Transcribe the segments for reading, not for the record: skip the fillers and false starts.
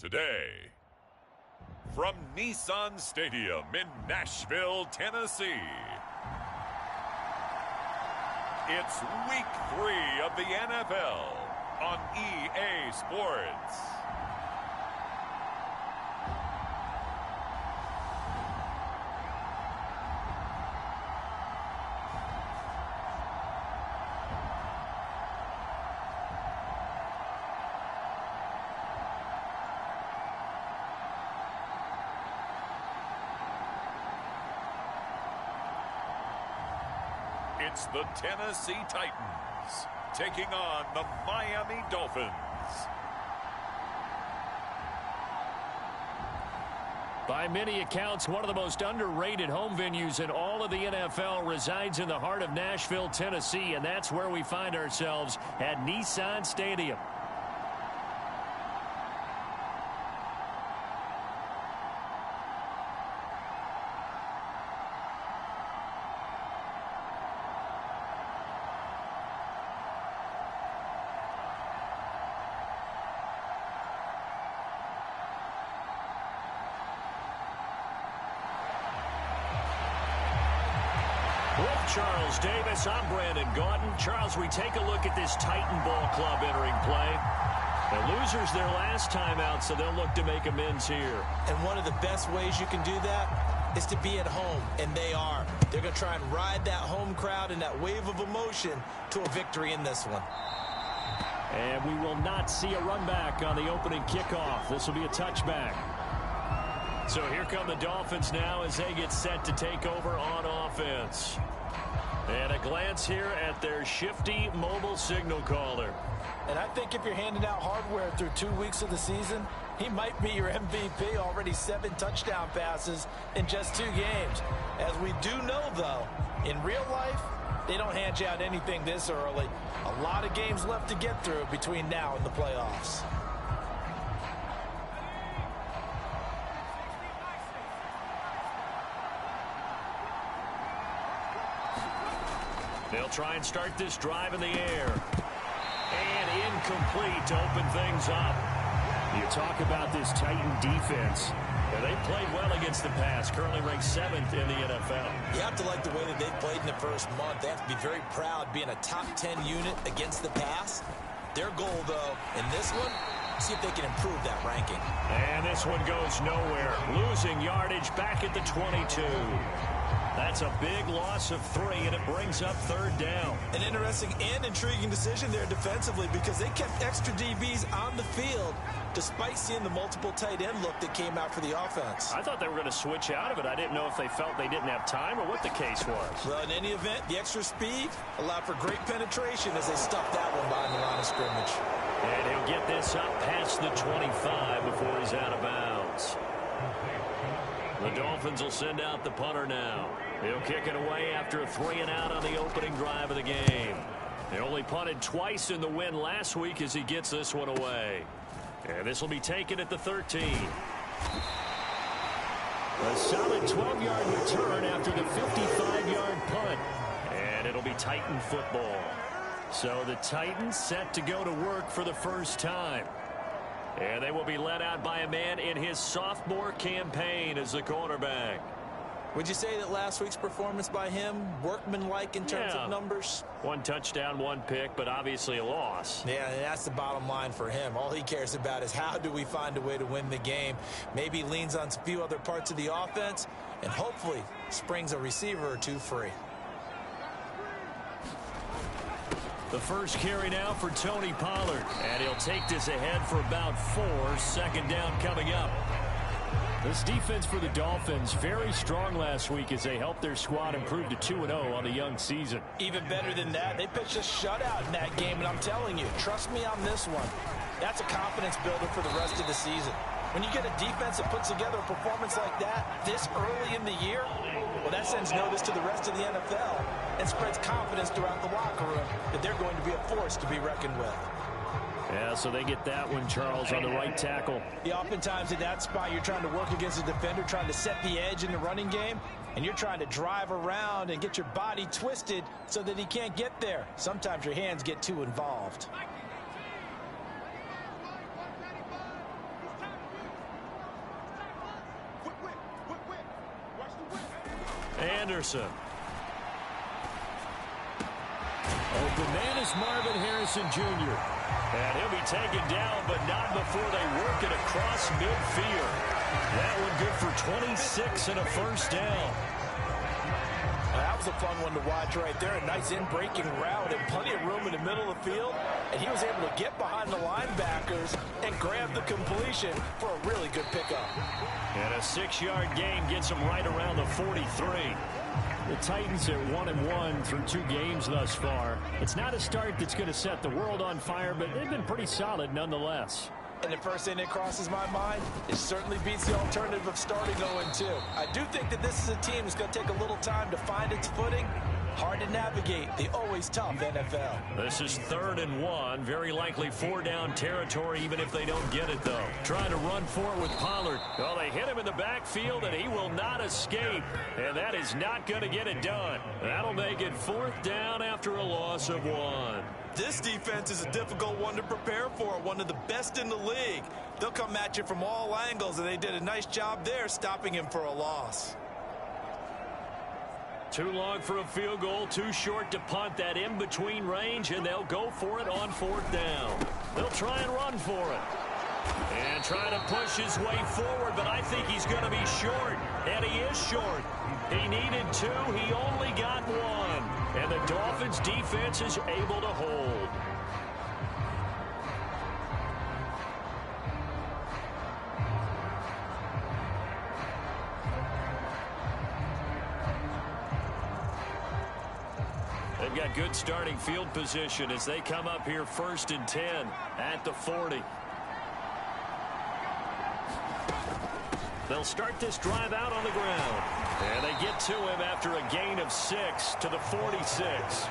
today. From Nissan Stadium in Nashville, Tennessee, it's Week 3 of the NFL on EA Sports. It's the Tennessee Titans taking on the Miami Dolphins. By many accounts, one of the most underrated home venues in all of the NFL resides in the heart of Nashville, Tennessee, and that's where we find ourselves at Nissan Stadium. Charles Davis, I'm Brandon Gaudin. Charles, we take a look at this Titan Ball Club entering play. The losers their last time out, so they'll look to make amends here. And one of the best ways you can do that is to be at home, and they are. They're going to try and ride that home crowd and that wave of emotion to a victory in this one. And we will not see a run back on the opening kickoff. This will be a touchback. So here come the Dolphins now as they get set to take over on offense. And a glance here at their shifty mobile signal caller. And I think if you're handing out hardware through 2 weeks of the season, he might be your MVP. Already 7 touchdown passes in just 2 games. As we do know, though, in real life, they don't hand you out anything this early. A lot of games left to get through between now and the playoffs. They'll try and start this drive in the air. And incomplete to open things up. You talk about this Titan defense. They played well against the pass, currently ranked 7th in the NFL. You have to like the way that they've played in the first month. They have to be very proud being a top 10 unit against the pass. Their goal, though, in this one, see if they can improve that ranking. And this one goes nowhere. Losing yardage back at the 22. That's a big loss of 3, and it brings up 3rd down. An interesting and intriguing decision there defensively because they kept extra DBs on the field despite seeing the multiple tight end look that came out for the offense. I thought they were going to switch out of it. I didn't know if they felt they didn't have time or what the case was. Well, in any event, the extra speed allowed for great penetration as they stuffed that one behind the line of scrimmage. And he'll get this up past the 25 before he's out of bounds. The Dolphins will send out the punter now. He'll kick it away after a 3-and-out on the opening drive of the game. They only punted twice in the win last week as he gets this one away. And this will be taken at the 13. A solid 12-yard return after the 55-yard punt. And it'll be Titan football. So the Titans set to go to work for the first time. And they will be led out by a man in his sophomore campaign as the quarterback. Would you say that last week's performance by him, workmanlike in terms of numbers? 1 touchdown, 1 pick, but obviously a loss. Yeah, and that's the bottom line for him. All he cares about is how do we find a way to win the game. Maybe leans on a few other parts of the offense and hopefully springs a receiver or 2 free. The first carry now for Tony Pollard. And he'll take this ahead for about 4. 2nd down coming up. This defense for the Dolphins, very strong last week as they helped their squad improve to 2-0 on the young season. Even better than that, they pitched a shutout in that game, and I'm telling you, trust me on this one. That's a confidence builder for the rest of the season. When you get a defense that puts together a performance like that this early in the year, well, that sends notice to the rest of the NFL and spreads confidence throughout the locker room that they're going to be a force to be reckoned with. Yeah, so they get that one, Charles, on the right tackle. Yeah, oftentimes at that spot, you're trying to work against a defender, trying to set the edge in the running game, and you're trying to drive around and get your body twisted so that he can't get there. Sometimes your hands get too involved. Anderson. Open man is Marvin Harrison Jr. And he'll be taken down, but not before they work it across midfield. That one good for 26 and a first down. That was a fun one to watch right there. A nice in-breaking route and plenty of room in the middle of the field. And he was able to get behind the linebackers and grab the completion for a really good pickup. And a 6-yard gain gets him right around the 43. The Titans are 1-1 through 2 games thus far. It's not a start that's going to set the world on fire, but they've been pretty solid nonetheless. And the first thing that crosses my mind, it certainly beats the alternative of starting 0-2. I do think that this is a team that's going to take a little time to find its footing. Hard to navigate the always tough NFL. This is 3rd and 1. Very likely 4-down territory, even if they don't get it, though. Trying to run for it with Pollard. Well, they hit him in the backfield, and he will not escape. And that is not going to get it done. That'll make it 4th down after a loss of 1. This defense is a difficult one to prepare for, one of the best in the league. They'll come at you from all angles, and they did a nice job there stopping him for a loss. Too long for a field goal, too short to punt. That in-between range, and they'll go for it on 4th down. They'll try and run for it. And trying to push his way forward, but I think he's going to be short. And he is short. He needed 2. He only got 1. And the Dolphins' defense is able to hold. They've got good starting field position as they come up here 1st and 10 at the 40. They'll start this drive out on the ground. And they get to him after a gain of 6 to the 46.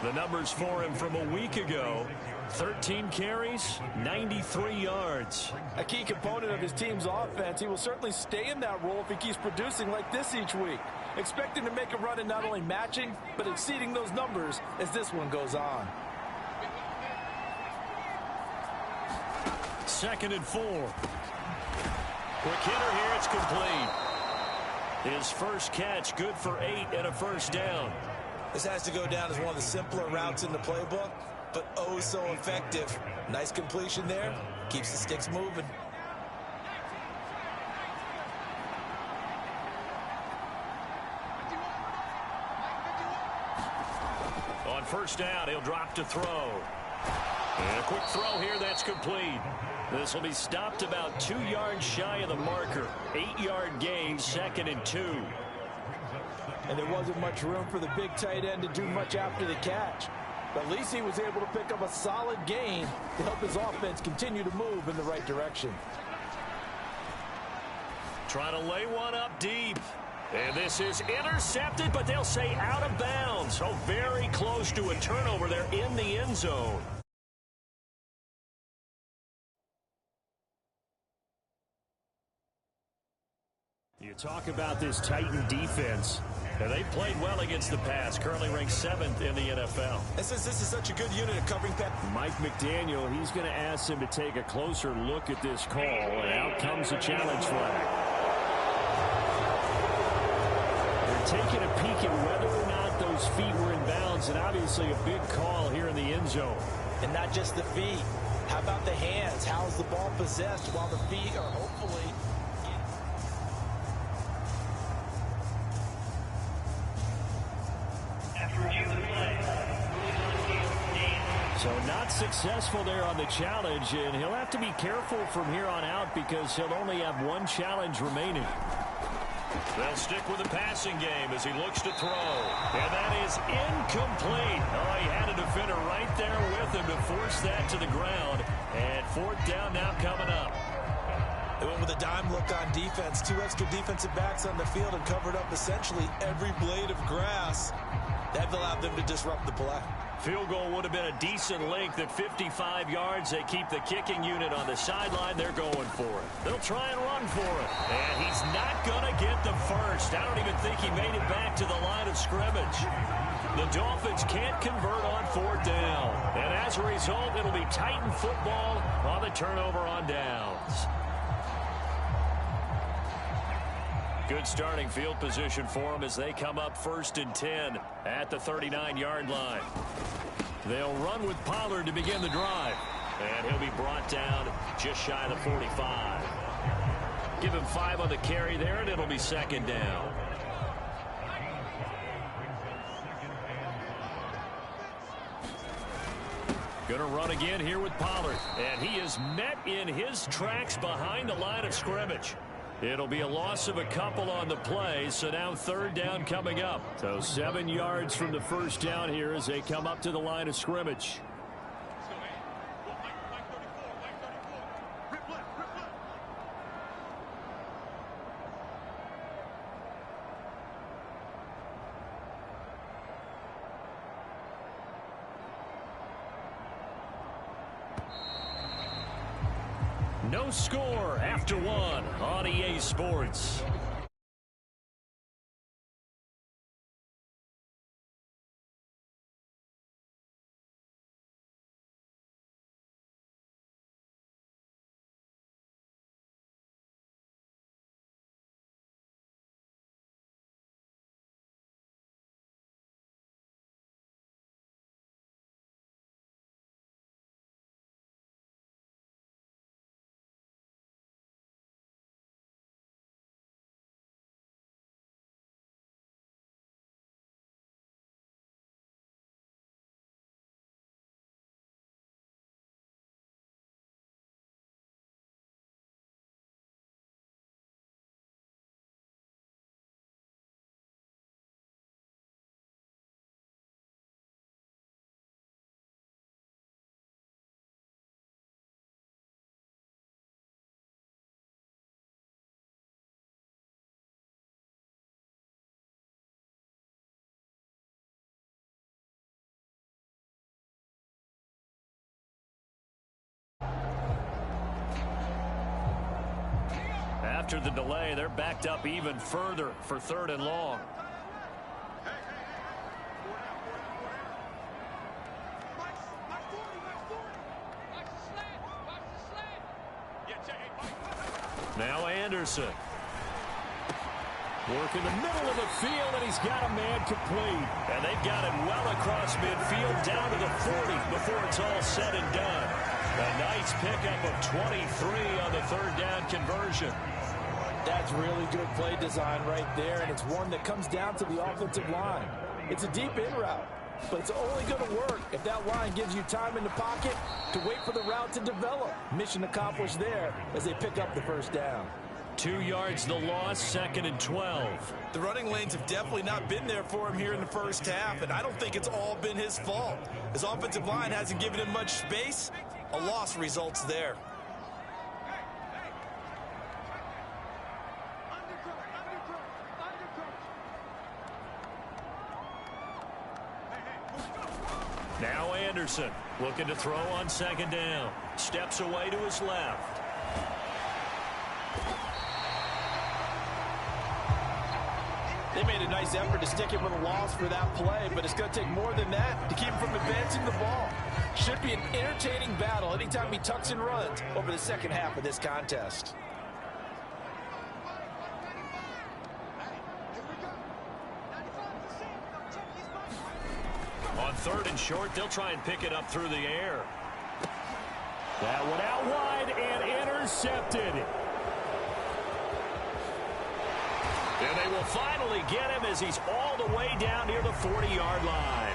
The numbers for him from a week ago: 13 carries, 93 yards. A key component of his team's offense. He will certainly stay in that role if he keeps producing like this each week. Expecting to make a run and not only matching, but exceeding those numbers as this one goes on. 2nd and 4. Quick hitter here, it's complete. His first catch, good for 8 and a first down. This has to go down as one of the simpler routes in the playbook, but oh so effective. Nice completion there. Keeps the sticks moving. On 1st down, he'll drop to throw. And a quick throw here, that's complete. This will be stopped about 2 yards shy of the marker. 8-yard gain, 2nd and 2. And there wasn't much room for the big tight end to do much after the catch. But at least he was able to pick up a solid gain to help his offense continue to move in the right direction. Trying to lay one up deep. And this is intercepted, but they'll say out of bounds. So very close to a turnover there in the end zone. You talk about this Titan defense. And they've played well against the pass, currently ranked 7th in the NFL. And since this is such a good unit of covering pass, Mike McDaniel, he's going to ask them to take a closer look at this call, and out comes the challenge flag. They're taking a peek at whether or not those feet were in bounds, and obviously a big call here in the end zone. and not just the feet. How about the hands? How's the ball possessed while the feet are hopefully... So not successful there on the challenge, and he'll have to be careful from here on out because he'll only have one challenge remaining. They'll stick with the passing game as he looks to throw. And that is incomplete. Oh, he had a defender right there with him to force that to the ground. And fourth down now coming up. They went with a dime look on defense. Two extra defensive backs on the field and covered up essentially every blade of grass. That allowed them to disrupt the play. Field goal would have been a decent length at 55 yards. They keep the kicking unit on the sideline. They're going for it. They'll try and run for it. And he's not going to get the first. I don't even think he made it back to the line of scrimmage. The Dolphins can't convert on fourth down. And as a result, it'll be Titan football on the turnover on downs. Good starting field position for them as they come up 1st and 10 at the 39-yard line. They'll run with Pollard to begin the drive. And he'll be brought down just shy of the 45. Give him 5 on the carry there, and it'll be 2nd down. Going to run again here with Pollard. And he is met in his tracks behind the line of scrimmage. It'll be a loss of a couple on the play, so now 3rd down coming up. So 7 yards from the 1st down here as they come up to the line of scrimmage. No score after 1 on EA Sports. After the delay, they're backed up even further for 3rd and long. Now Anderson. Work in the middle of the field, and he's got a man complete. And they've got it well across midfield down to the 40 before it's all said and done. A nice pickup of 23 on the 3rd down conversion. That's really good play design right there, and it's one that comes down to the offensive line. It's a deep in route, but it's only going to work if that line gives you time in the pocket to wait for the route to develop. Mission accomplished there as they pick up the 1st down. 2 yards the loss, 2nd and 12. The running lanes have definitely not been there for him here in the 1st half, and I don't think it's all been his fault. His offensive line hasn't given him much space. A loss results there. Now Anderson looking to throw on 2nd down. Steps away to his left. They made a nice effort to stick him with a loss for that play, but it's going to take more than that to keep him from advancing the ball. Should be an entertaining battle anytime he tucks and runs over the 2nd half of this contest. On 3rd and short, they'll try and pick it up through the air. That one out wide and intercepted. And they will finally get him as he's all the way down near the 40-yard line.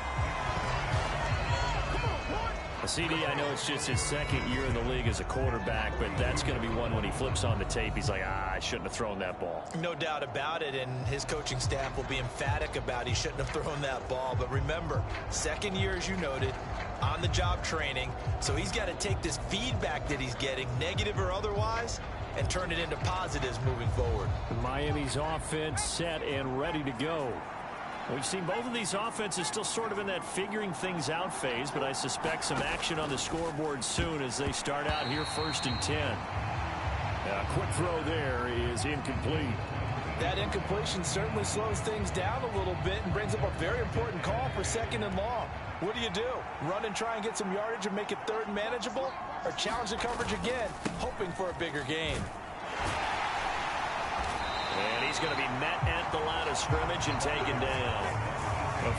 CD, I know it's just his 2nd year in the league as a quarterback, but that's going to be one when he flips on the tape. He's like, I shouldn't have thrown that ball. No doubt about it, and his coaching staff will be emphatic about he shouldn't have thrown that ball. But remember, 2nd year, as you noted, on-the-job training, so he's got to take this feedback that he's getting, negative or otherwise, and turn it into positives moving forward. Miami's offense set and ready to go. We've seen both of these offenses still sort of in that figuring things out phase, but I suspect some action on the scoreboard soon as they start out here 1st and 10. A quick throw there is incomplete. That incompletion certainly slows things down a little bit and brings up a very important call for 2nd and long. What do? Run and try and get some yardage and make it 3rd and manageable? Or challenge the coverage again, hoping for a bigger gain? And He's going to be met at the line of scrimmage and taken down.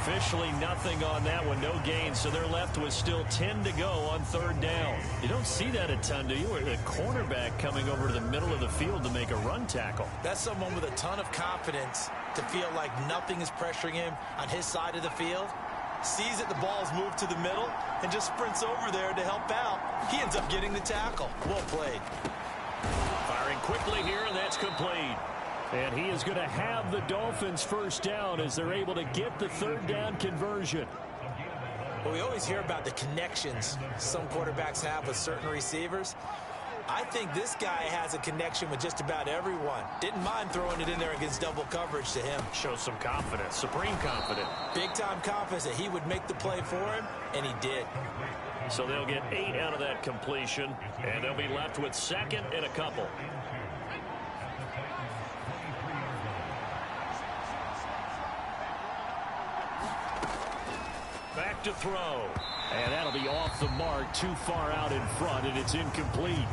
Officially nothing on that one, no gain, so they're left with still 10 to go on third down. You don't see that a ton, do you? Or the cornerback coming over to the middle of the field to make a run tackle. That's someone with a ton of confidence to feel like nothing is pressuring him on his side of the field. Sees that the ball's moved to the middle and just sprints over there to help out. He ends up getting the tackle. Well played. Firing quickly here, and that's complete. And he is going to have the Dolphins first down as they're able to get the third down conversion. Well, we always hear about the connections some quarterbacks have with certain receivers. I think this guy has a connection with just about everyone. Didn't mind throwing it in there against double coverage to him. Shows some confidence, supreme confidence. Big-time confidence that he would make the play for him, and he did. So they'll get 8 out of that completion, and they'll be left with second and a couple. Back to throw. And that'll be off the mark, too far out in front, and it's incomplete.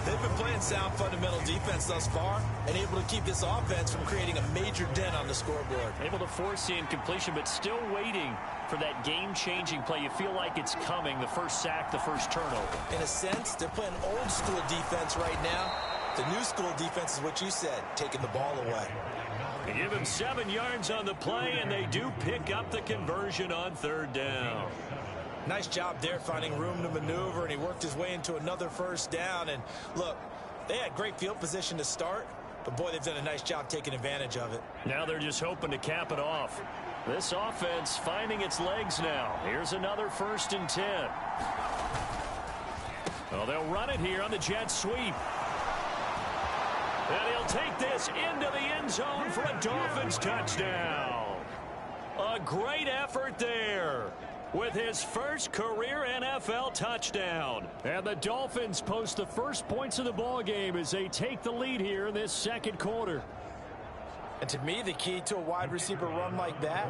They've been playing sound fundamental defense thus far and able to keep this offense from creating a major dent on the scoreboard. Able to force the incompletion, but still waiting for that game-changing play. You feel like it's coming, the first sack, the first turnover. In a sense, they're playing old-school defense right now. The new-school defense is what you said, taking the ball away. They give him 7 yards on the play, and they do pick up the conversion on third down. Nice job there finding room to maneuver, and he worked his way into another first down. And look, they had great field position to start, but boy, they've done a nice job taking advantage of it. Now they're just hoping to cap it off. This offense finding its legs now. Here's another 1st and 10. Well, they'll run it here on the jet sweep. And he'll take this into the end zone for a Dolphins touchdown. A great effort there with his first career NFL touchdown. And the Dolphins post the first points of the ball game as they take the lead here in this second quarter. And to me, the key to a wide receiver run like that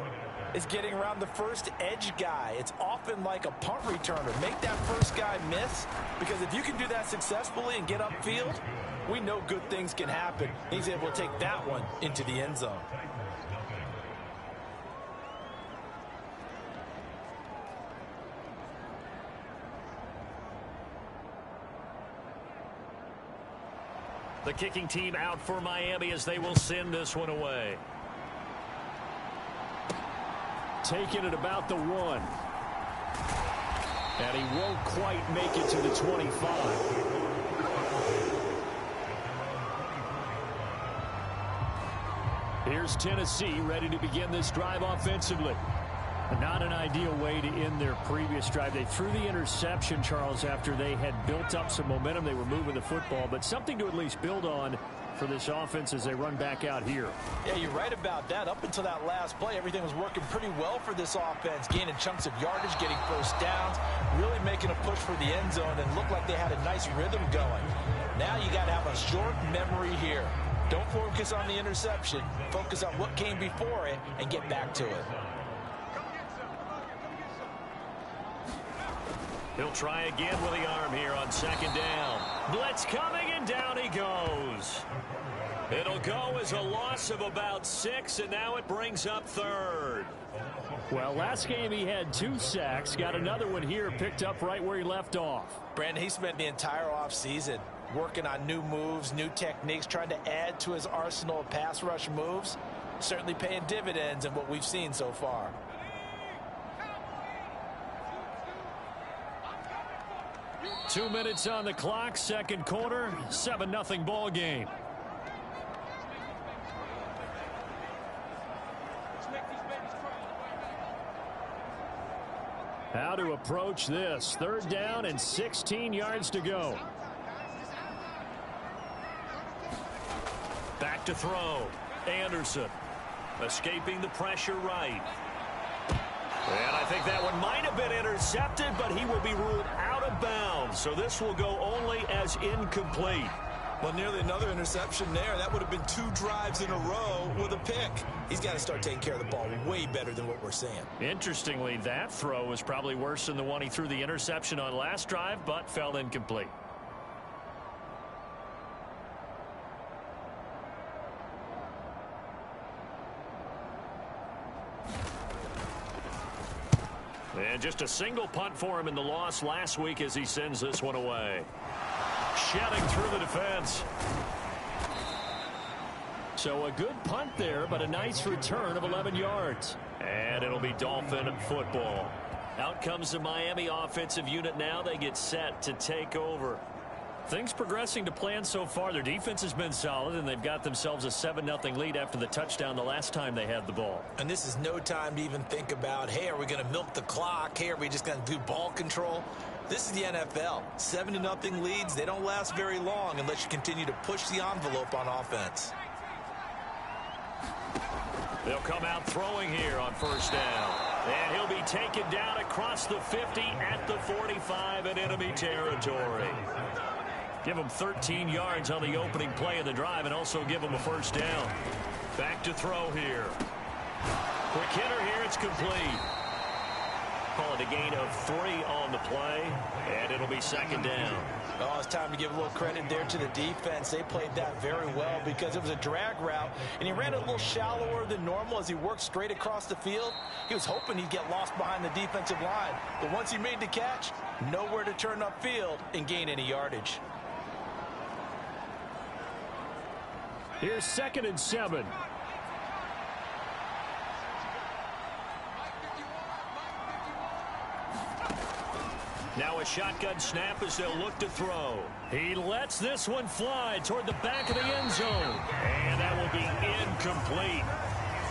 is getting around the first edge guy. It's often like a punt returner. Make that first guy miss, because if you can do that successfully and get upfield, we know good things can happen. He's able to take that one into the end zone. The kicking team out for Miami as they will send this one away. Taking it about the 1. And he won't quite make it to the 25. Here's Tennessee ready to begin this drive offensively. Not an ideal way to end their previous drive. They threw the interception, Charles, after they had built up some momentum. They were moving the football, but something to at least build on for this offense as they run back out here. Yeah, you're right about that. Up until that last play, everything was working pretty well for this offense, gaining chunks of yardage, getting first downs, really making a push for the end zone, and looked like they had a nice rhythm going. Now you got to have a short memory here. Don't focus on the interception. Focus on what came before it and get back to it. He'll try again with the arm here on second down. Blitz coming, and down he goes. It'll go as a loss of about 6, and now it brings up third. Well, last game he had 2 sacks. Got another one here, picked up right where he left off. Brandon, he spent the entire offseason working on new moves, new techniques, trying to add to his arsenal of pass rush moves. Certainly paying dividends in what we've seen so far. Two minutes on the clock, second quarter, 7-0 ball game. How to approach this. Third down and 16 yards to go. Back to throw. Anderson escaping the pressure right. And I think that one might have been intercepted, but he will be ruled out of bounds. So this will go only as incomplete. Well, nearly another interception there. That would have been 2 drives in a row with a pick. He's got to start taking care of the ball way better than what we're seeing. Interestingly, that throw was probably worse than the one he threw the interception on last drive, but fell incomplete. And just a single punt for him in the loss last week as he sends this one away. Shedding through the defense. So a good punt there, but a nice return of 11 yards. And it'll be Dolphin football. Out comes the Miami offensive unit now. They get set to take over. Things progressing to plan so far. Their defense has been solid, and they've got themselves a 7-0 lead after the touchdown the last time they had the ball. And this is no time to even think about, hey, are we going to milk the clock? Hey, are we just going to do ball control? This is the NFL. 7-0 leads, they don't last very long unless you continue to push the envelope on offense. They'll come out throwing here on first down. And he'll be taken down across the 50 at the 45 in enemy territory. Give him 13 yards on the opening play of the drive and also give him a first down. Back to throw here. Quick hitter here, it's complete. Call it a gain of 3 on the play, and it'll be second down. Oh, it's time to give a little credit there to the defense. They played that very well because it was a drag route, and he ran it a little shallower than normal as he worked straight across the field. He was hoping he'd get lost behind the defensive line, but once he made the catch, nowhere to turn upfield and gain any yardage. Here's 2nd and 7. Now a shotgun snap as they'll look to throw. He lets this one fly toward the back of the end zone. And that will be incomplete.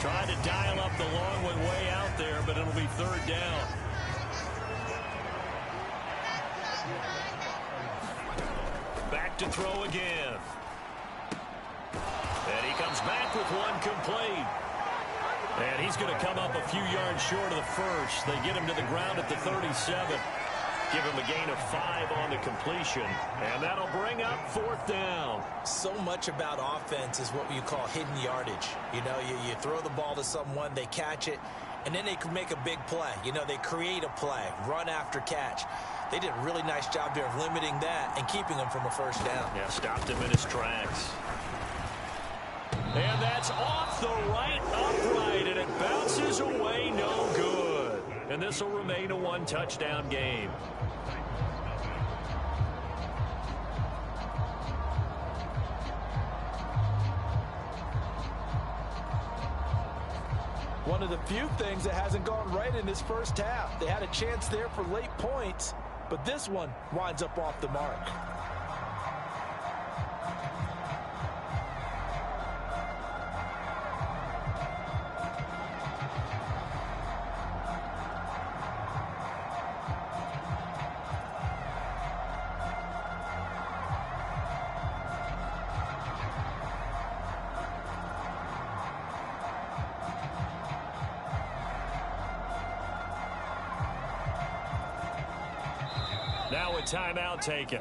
Tried to dial up the long one way out there, but it'll be third down. Back to throw again. And he comes back with one complete. And he's going to come up a few yards short of the first. They get him to the ground at the 37. Give him a gain of 5 on the completion. And that'll bring up 4th down. So much about offense is what you call hidden yardage. You know, you throw the ball to someone, they catch it, and then they can make a big play. You know, they create a play, run after catch. They did a really nice job there of limiting that and keeping him from a first down. Yeah, stopped him in his tracks. And that's off the right upright, and it bounces away no good. And this will remain a 1-touchdown game. One of the few things that hasn't gone right in this first half. They had a chance there for late points, but this one winds up off the mark. Now a timeout taken.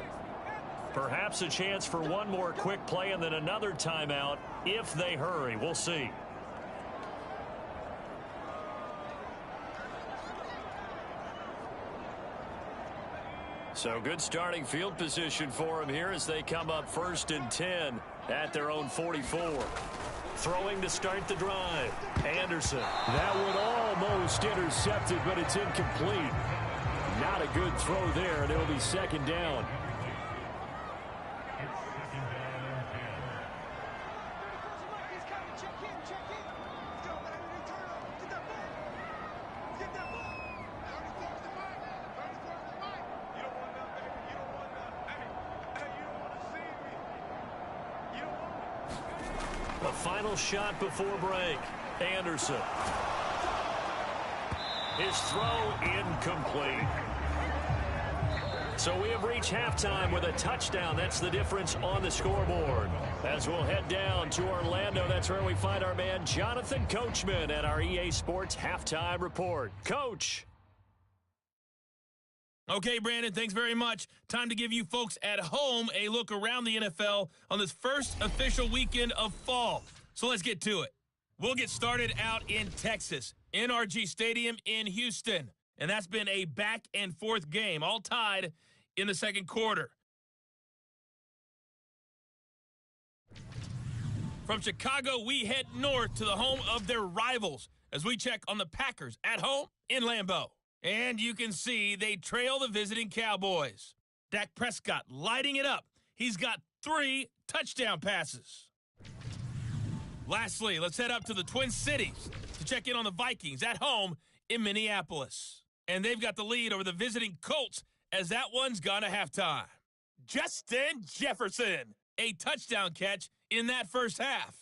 Perhaps a chance for one more quick play and then another timeout if they hurry. We'll see. So good starting field position for them here as they come up 1st and 10 at their own 44. Throwing to start the drive. Anderson. That would almost intercept it, but it's incomplete. Not a good throw there, and it'll be 2nd down. A final shot before break. Anderson. His throw incomplete. So we have reached halftime with a touchdown. That's the difference on the scoreboard. As we'll head down to Orlando, that's where we find our man Jonathan Coachman at our EA Sports Halftime Report. Coach. Okay, Brandon, thanks very much. Time to give you folks at home a look around the NFL on this first official weekend of fall. So let's get to it. We'll get started out in Texas, NRG Stadium in Houston. And that's been a back-and-forth game, all tied in the second quarter. From Chicago, we head north to the home of their rivals as we check on the Packers at home in Lambeau. And you can see they trail the visiting Cowboys. Dak Prescott lighting it up. He's got 3 touchdown passes. Lastly, let's head up to the Twin Cities to check in on the Vikings at home in Minneapolis. And they've got the lead over the visiting Colts as that one's gone to halftime. Justin Jefferson, a touchdown catch in that first half.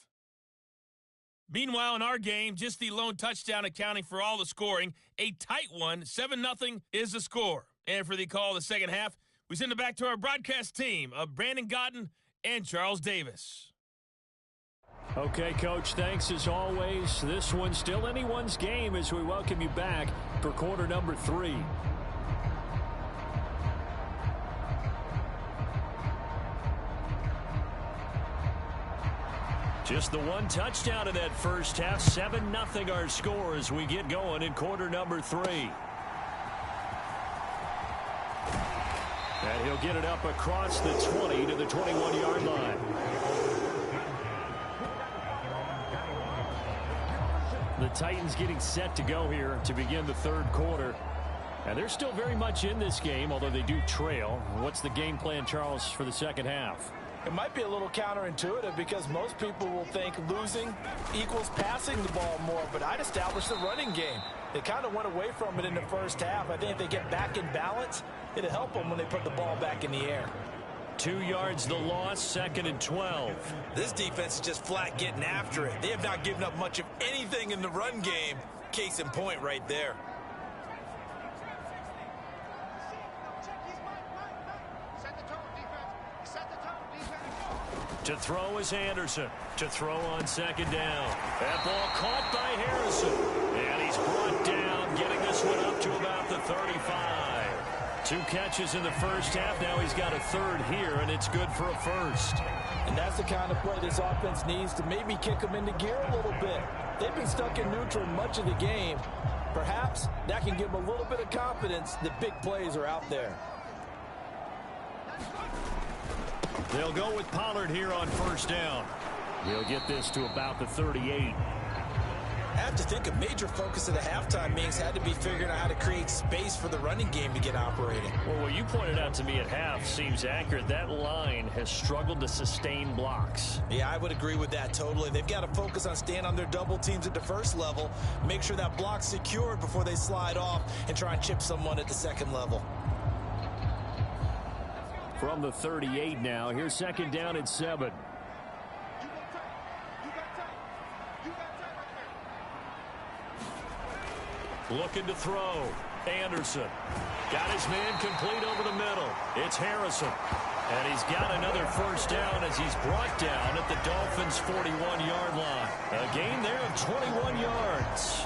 Meanwhile, in our game, just the lone touchdown accounting for all the scoring. A tight one, 7-0 is the score. And for the call of the second half, we send it back to our broadcast team of Brandon Godden and Charles Davis. Okay, Coach, thanks as always. This one's still anyone's game as we welcome you back for quarter number 3. Just the one touchdown in that first half. 7-0 our score as we get going in quarter number 3. And he'll get it up across the 20 to the 21-yard line. The Titans getting set to go here to begin the third quarter. And they're still very much in this game, although they do trail. What's the game plan, Charles, for the second half? It might be a little counterintuitive because most people will think losing equals passing the ball more, but I'd establish the running game. They kind of went away from it in the first half. I think if they get back in balance, it'll help them when they put the ball back in the air. 2 yards the loss, 2nd and 12. This defense is just flat getting after it. They have not given up much of anything in the run game. Case in point right there. To throw is Anderson. To throw on 2nd down. That ball caught by Harrison. And he's brought down, getting this one up to about the 35. 2 catches in the first half. Now he's got a 3rd here, and it's good for a 1st. And that's the kind of play this offense needs to maybe kick them into gear a little bit. They've been stuck in neutral much of the game. Perhaps that can give them a little bit of confidence that big plays are out there. They'll go with Pollard here on 1st down. He'll get this to about the 38. I have to think a major focus of the halftime meetings had to be figuring out how to create space for the running game to get operating. Well, what you pointed out to me at half seems accurate. That line has struggled to sustain blocks. Yeah, I would agree with that totally. They've got to focus on staying on their double teams at the first level, make sure that block's secured before they slide off and try and chip someone at the second level. From the 38 now, here's 2nd down and 7. Looking to throw. Anderson. Got his man complete over the middle. It's Harrison. And he's got another 1st down as he's brought down at the Dolphins' 41-yard line. A gain there of 21 yards.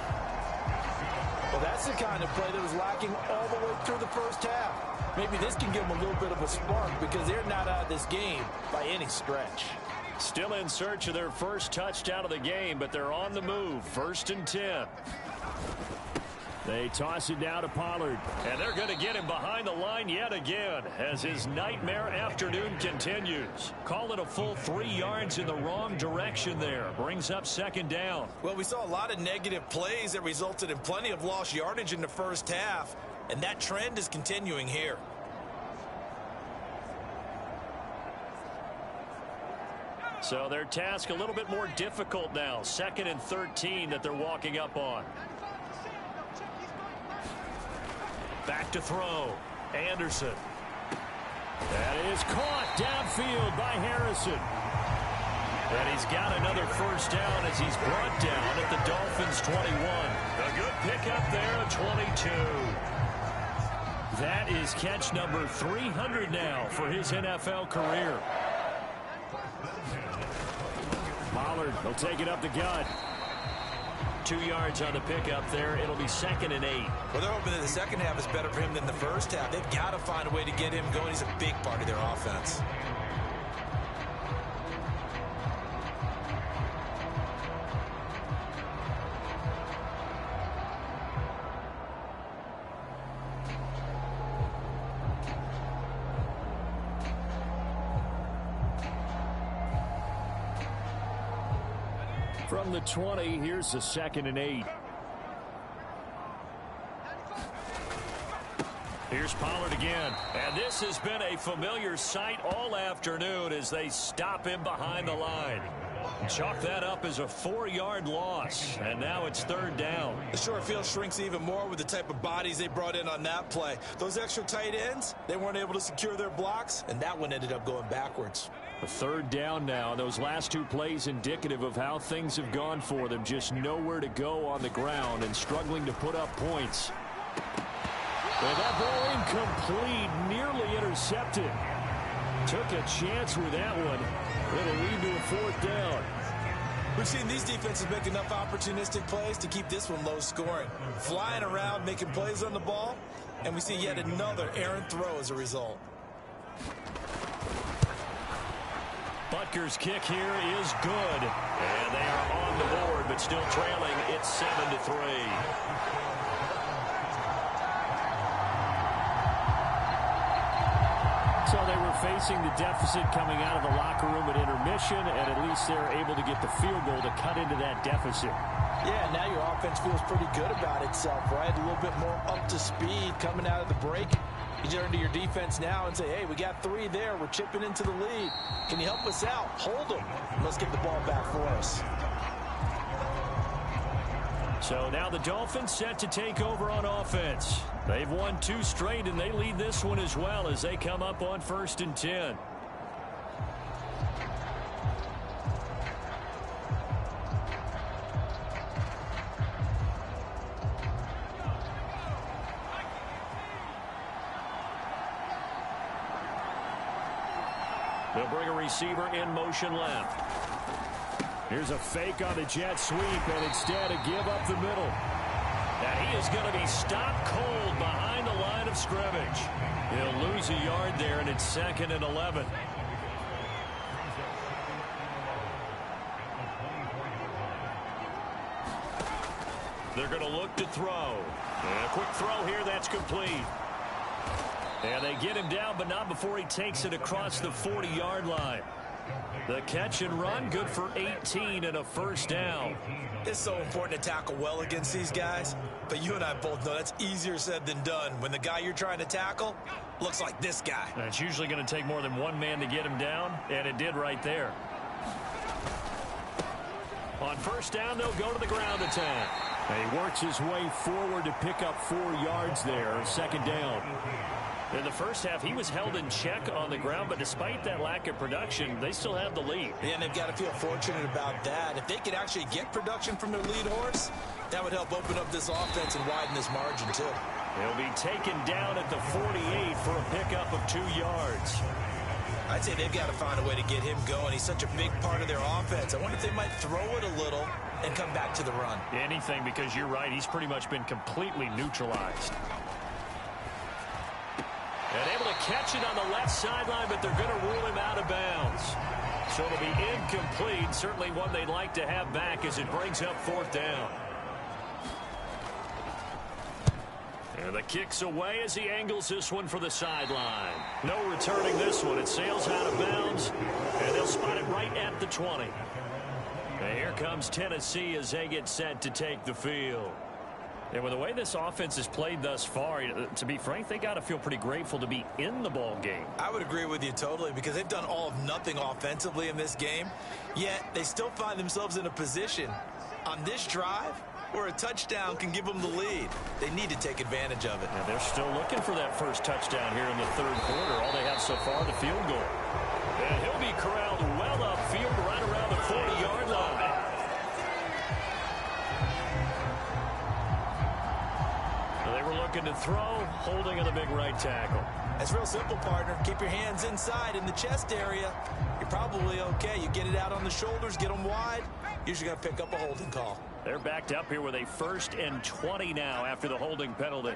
Well, that's the kind of play that was lacking all the way through the first half. Maybe this can give them a little bit of a spark because they're not out of this game by any stretch. Still in search of their first touchdown of the game, but they're on the move. 1st and 10. They toss it down to Pollard. And they're going to get him behind the line yet again as his nightmare afternoon continues. Call it a full 3 yards in the wrong direction there. Brings up 2nd down. Well, we saw a lot of negative plays that resulted in plenty of lost yardage in the first half. And that trend is continuing here. So their task a little bit more difficult now. 2nd and 13 that they're walking up on. Back to throw. Anderson. That is caught downfield by Harrison. And he's got another 1st down as he's brought down at the Dolphins' 21. A good pickup there at 22. That is catch number 300 now for his NFL career. Pollard will take it up the gut. 2 yards on the pickup there. It'll be 2nd and 8. Well, they're hoping that the second half is better for him than the first half. They've got to find a way to get him going. He's a big part of their offense. From the 20, here's the 2nd and 8. Here's Pollard again. And this has been a familiar sight all afternoon as they stop him behind the line. Chalk that up as a 4-yard loss, and now it's 3rd down. The short field shrinks even more with the type of bodies they brought in on that play. Those extra tight ends, they weren't able to secure their blocks, and that one ended up going backwards. A 3rd down now. Those last 2 plays indicative of how things have gone for them. Just nowhere to go on the ground and struggling to put up points. And that ball incomplete, nearly intercepted. Took a chance with that one. It'll lead to a 4th down. We've seen these defenses make enough opportunistic plays to keep this one low scoring. Flying around, making plays on the ball, and we see yet another errant throw as a result. Butker's kick here is good. And they are on the board, but still trailing. It's 7-3. So they were facing the deficit coming out of the locker room at intermission, and at least they're able to get the field goal to cut into that deficit. Yeah, now your offense feels pretty good about itself, right? A little bit more up to speed coming out of the break. You turn to your defense now and say, hey, we got 3 there. We're chipping into the lead. Can you help us out? Hold them. Let's get the ball back for us. So now the Dolphins set to take over on offense. They've won 2 straight, and they lead this one as well as they come up on 1st and 10. They'll bring a receiver in motion left. Here's a fake on the jet sweep, and instead a give up the middle. And he is going to be stopped cold behind the line of scrimmage. He'll lose a yard there, and it's 2nd and 11. They're going to look to throw. And a quick throw here, that's complete. And they get him down, but not before he takes it across the 40-yard line. The catch and run, good for 18 and a 1st down. It's so important to tackle well against these guys, but you and I both know that's easier said than done when the guy you're trying to tackle looks like this guy. And it's usually going to take more than one man to get him down, and it did right there. On 1st down, they'll go to the ground attack. And he works his way forward to pick up 4 yards there, 2nd down. In the first half, he was held in check on the ground, but despite that lack of production, they still have the lead. Yeah, and they've got to feel fortunate about that. If they could actually get production from their lead horse, that would help open up this offense and widen this margin, too. He'll be taken down at the 48 for a pickup of 2 yards. I'd say they've got to find a way to get him going. He's such a big part of their offense. I wonder if they might throw it a little and come back to the run. Anything, because you're right, he's pretty much been completely neutralized. And able to catch it on the left sideline, but they're going to rule him out of bounds. So it'll be incomplete. Certainly one they'd like to have back as it brings up 4th down. And the kick's away as he angles this one for the sideline. No returning this one. It sails out of bounds, and they'll spot it right at the 20. And here comes Tennessee as they get set to take the field. And with the way this offense has played thus far, to be frank, they got to feel pretty grateful to be in the ball game. I would agree with you totally because they've done all of nothing offensively in this game, yet they still find themselves in a position on this drive where a touchdown can give them the lead. They need to take advantage of it. And they're still looking for that first touchdown here in the 3rd quarter. All they have so far, the field goal. And he'll be corralled well upfield right around the 40-yard line. They were looking to throw, holding of the big right tackle. It's real simple, partner. Keep your hands inside in the chest area. You're probably okay. You get it out on the shoulders, get them wide. Usually going to pick up a holding call. They're backed up here with a 1st and 20 now after the holding penalty.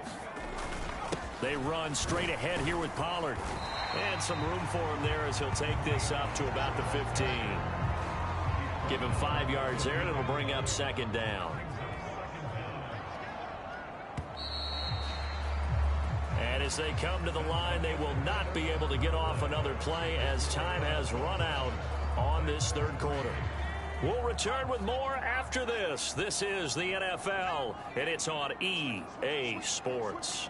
They run straight ahead here with Pollard. And some room for him there as he'll take this up to about the 15. Give him 5 yards there, and it'll bring up 2nd down. And as they come to the line, they will not be able to get off another play as time has run out on this 3rd quarter. We'll return with more after this. This is the NFL, and it's on EA Sports.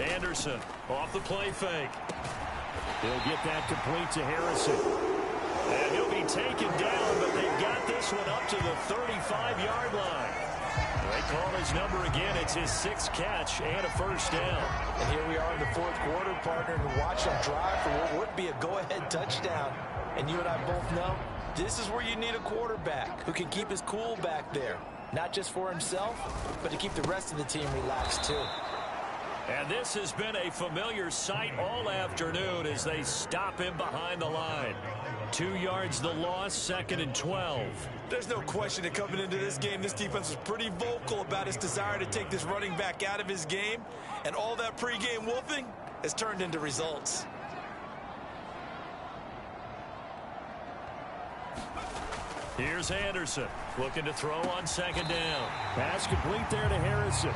Anderson off the play fake. He'll get that complete to Harrison. And he'll be taken down, but they've got this one up to the 35-yard line. They call his number again. It's his 6th catch and a first down. And here we are in the 4th quarter, partner, and watch him drive for what would be a go-ahead touchdown. And you and I both know this is where you need a quarterback who can keep his cool back there. Not just for himself, but to keep the rest of the team relaxed, too. And this has been a familiar sight all afternoon as they stop him behind the line. 2 yards the loss, 2nd and 12. There's no question that coming into this game, this defense was pretty vocal about its desire to take this running back out of his game. And all that pregame wolfing has turned into results. Here's Anderson looking to throw on 2nd down. Pass complete there to Harrison.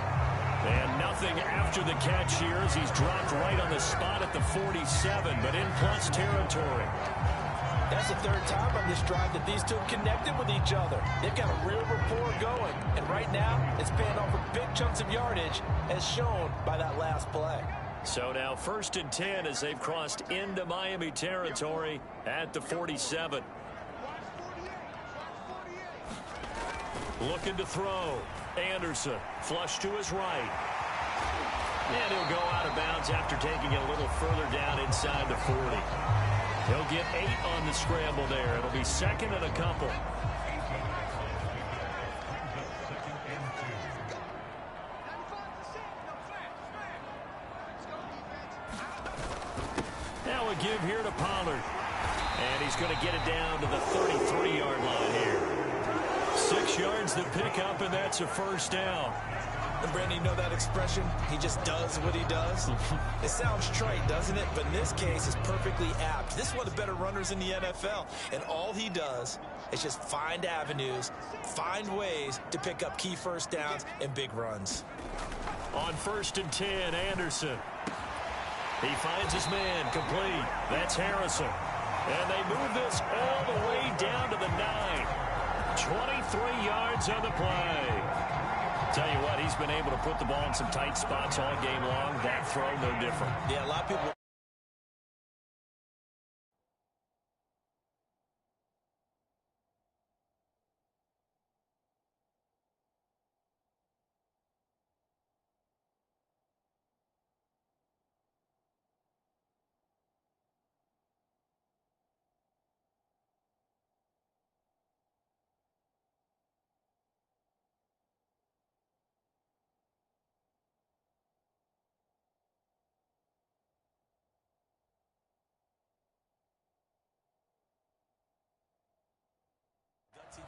And nothing after the catch here as he's dropped right on the spot at the 47, but in plus territory. That's the 3rd time on this drive that these two have connected with each other. They've got a real rapport going. And right now, it's paying off with big chunks of yardage, as shown by that last play. So now 1st and 10 as they've crossed into Miami territory at the 47. Looking to throw. Anderson, flush to his right. And he'll go out of bounds after taking it a little further down inside the 40. He'll get 8 on the scramble there. It'll be 2nd and a couple. Now a give here to Pollard. And he's going to get it down to the 33-yard line here. 6 yards to pick up, and that's a first down. And Brandon, you know that expression? He just does what he does. It sounds trite, doesn't it? But in this case, it's perfectly apt. This is one of the better runners in the NFL. And all he does is just find avenues, find ways to pick up key first downs and big runs. On 1st and 10, Anderson. He finds his man complete. That's Harrison. And they move this all the way down to the 9. 23 yards on the play. Tell you what, he's been able to put the ball in some tight spots all game long. That throw, no different. Yeah, a lot of people...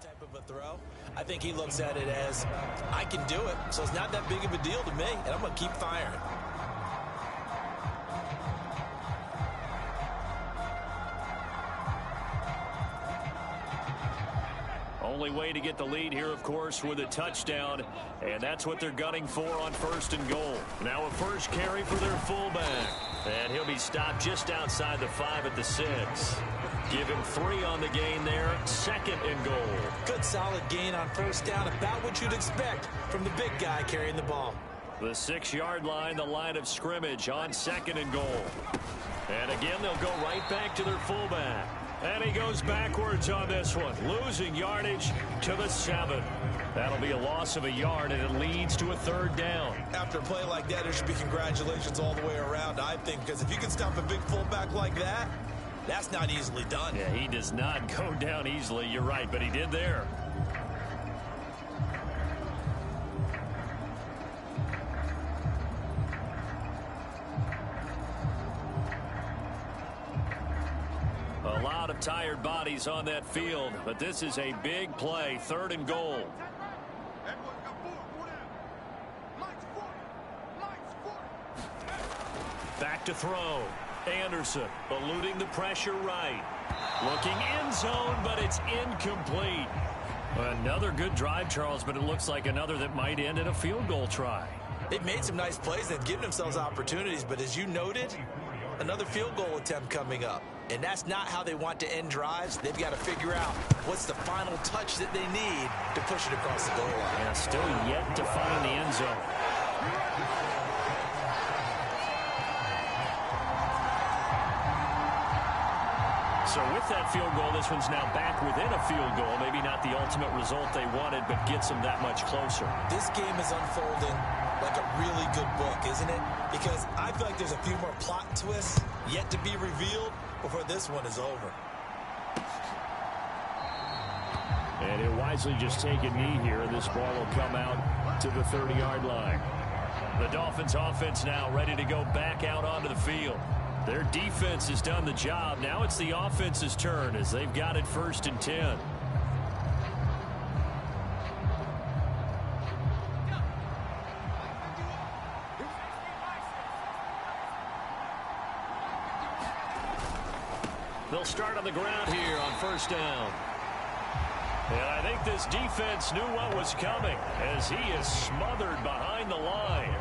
type of a throw. I think he looks at it as, I can do it, so it's not that big of a deal to me, and I'm going to keep firing. Only way to get the lead here, of course, with a touchdown, and that's what they're gunning for on 1st and goal. Now a first carry for their fullback, and he'll be stopped just outside the 5 at the 6. Give him 3 on the gain there, 2nd and goal. Good solid gain on first down, about what you'd expect from the big guy carrying the ball. The 6-yard line, the line of scrimmage on 2nd and goal. And again, they'll go right back to their fullback. And he goes backwards on this one, losing yardage to the 7. That'll be a loss of a yard, and it leads to a 3rd down. After a play like that, there should be congratulations all the way around, I think, because if you can stop a big fullback like that, that's not easily done. Yeah, he does not go down easily. You're right, but he did there. A lot of tired bodies on that field, but this is a big play, 3rd and goal. Back to throw. Anderson eluding the pressure right. Looking end zone, but it's incomplete. Another good drive, Charles, but it looks like another that might end in a field goal try. They've made some nice plays. They've given themselves opportunities, but as you noted, another field goal attempt coming up. And that's not how they want to end drives. They've got to figure out what's the final touch that they need to push it across the goal line. Yeah, still yet to find the end zone. So with that field goal, this one's now back within a field goal. Maybe not the ultimate result they wanted, but gets them that much closer. This game is unfolding like a really good book, isn't it? Because I feel like there's a few more plot twists yet to be revealed before this one is over. And he'll wisely just take a knee here, and this ball will come out to the 30-yard line. The Dolphins offense now ready to go back out onto the field. Their defense has done the job. Now it's the offense's turn as they've got it 1st and 10. They'll start on the ground here on 1st down. And I think this defense knew what was coming as he is smothered behind the line.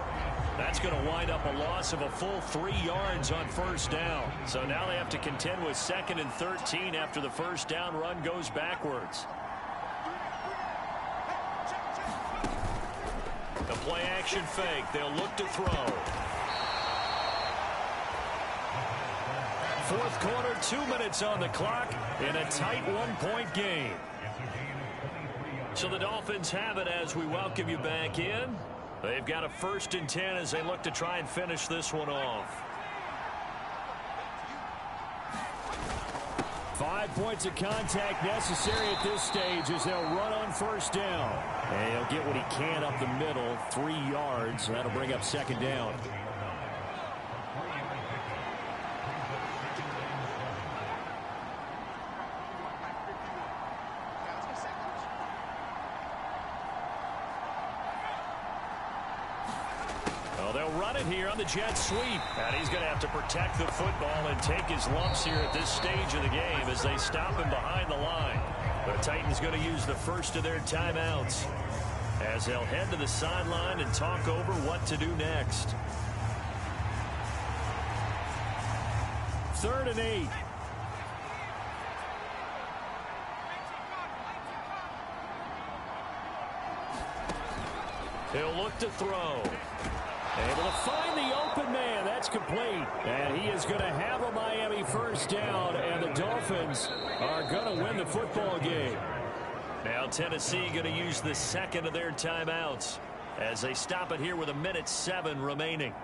That's going to wind up a loss of a full 3 yards on 1st down. So now they have to contend with 2nd and 13 after the 1st down run goes backwards. The play action fake. They'll look to throw. 4th quarter, 2 minutes on the clock in a tight 1-point game. So the Dolphins have it as we welcome you back in. They've got a 1st and 10 as they look to try and finish this one off. 5 points of contact necessary at this stage as they'll run on 1st down. And he'll get what he can up the middle, 3 yards. That'll bring up 2nd down. Here on the jet sweep, and he's going to have to protect the football and take his lumps here at this stage of the game as they stop him behind the line. The Titans going to use the first of their timeouts as they'll head to the sideline and talk over what to do next. 3rd and 8. He'll look to throw. Able to find the open man. That's complete. And he is going to have a Miami 1st down, and the Dolphins are going to win the football game. Now Tennessee going to use the 2nd of their timeouts as they stop it here with 1:07 remaining.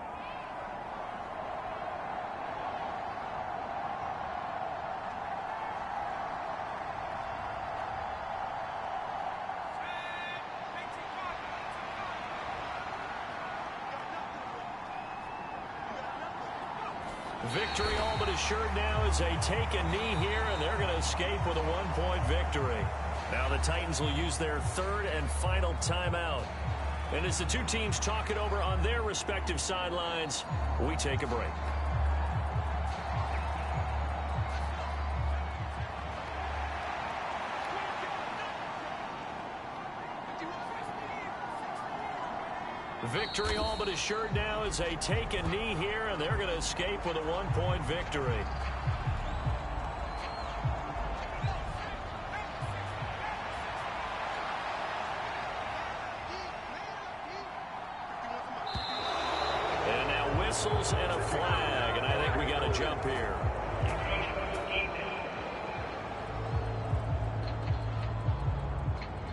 Victory all but assured now as they take a knee here, and they're going to escape with a 1-point victory. Now the Titans will use their 3rd and final timeout. And as the two teams talk it over on their respective sidelines, we take a break. Victory all but assured now as they take a knee here, and they're going to escape with a 1-point victory. And now whistles and a flag, and I think we got a jump here.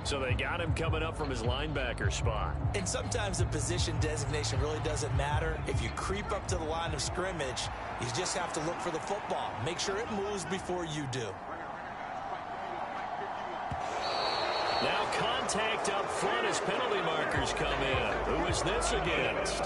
So they got him coming up from his linebacker spot. And sometimes the position designation really doesn't matter. If you creep up to the line of scrimmage, you just have to look for the football. Make sure it moves before you do. Now contact up front as penalty markers come in. Who is this against?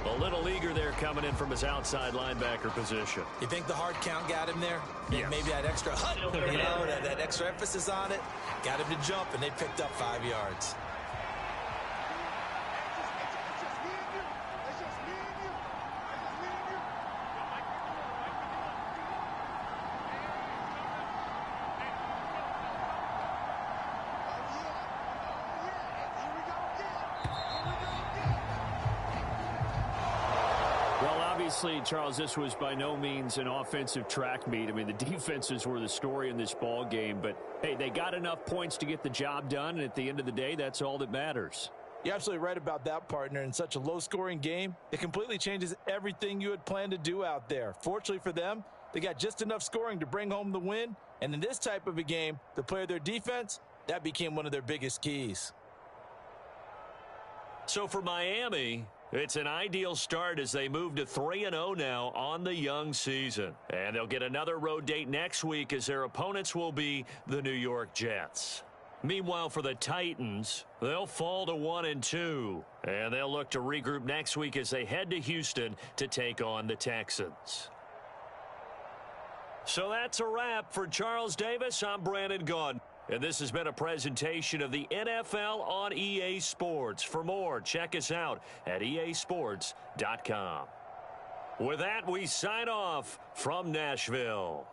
A little eager there coming in from his outside linebacker position. You think the hard count got him there? Yes. Maybe that extra that extra emphasis on it got him to jump, and they picked up 5 yards. Obviously, Charles, this was by no means an offensive track meet. I mean, the defenses were the story in this ball game, but hey, they got enough points to get the job done, and at the end of the day, that's all that matters. You're absolutely right about that, partner. In such a low-scoring game, it completely changes everything you had planned to do out there. Fortunately for them, they got just enough scoring to bring home the win, and in this type of a game, to play their defense, that became one of their biggest keys. So for Miami, it's an ideal start as they move to 3-0 now on the young season. And they'll get another road date next week as their opponents will be the New York Jets. Meanwhile, for the Titans, they'll fall to 1-2, and they'll look to regroup next week as they head to Houston to take on the Texans. So that's a wrap. For Charles Davis, I'm Brandon Gaudin, and this has been a presentation of the NFL on EA Sports. For more, check us out at easports.com. With that, we sign off from Nashville.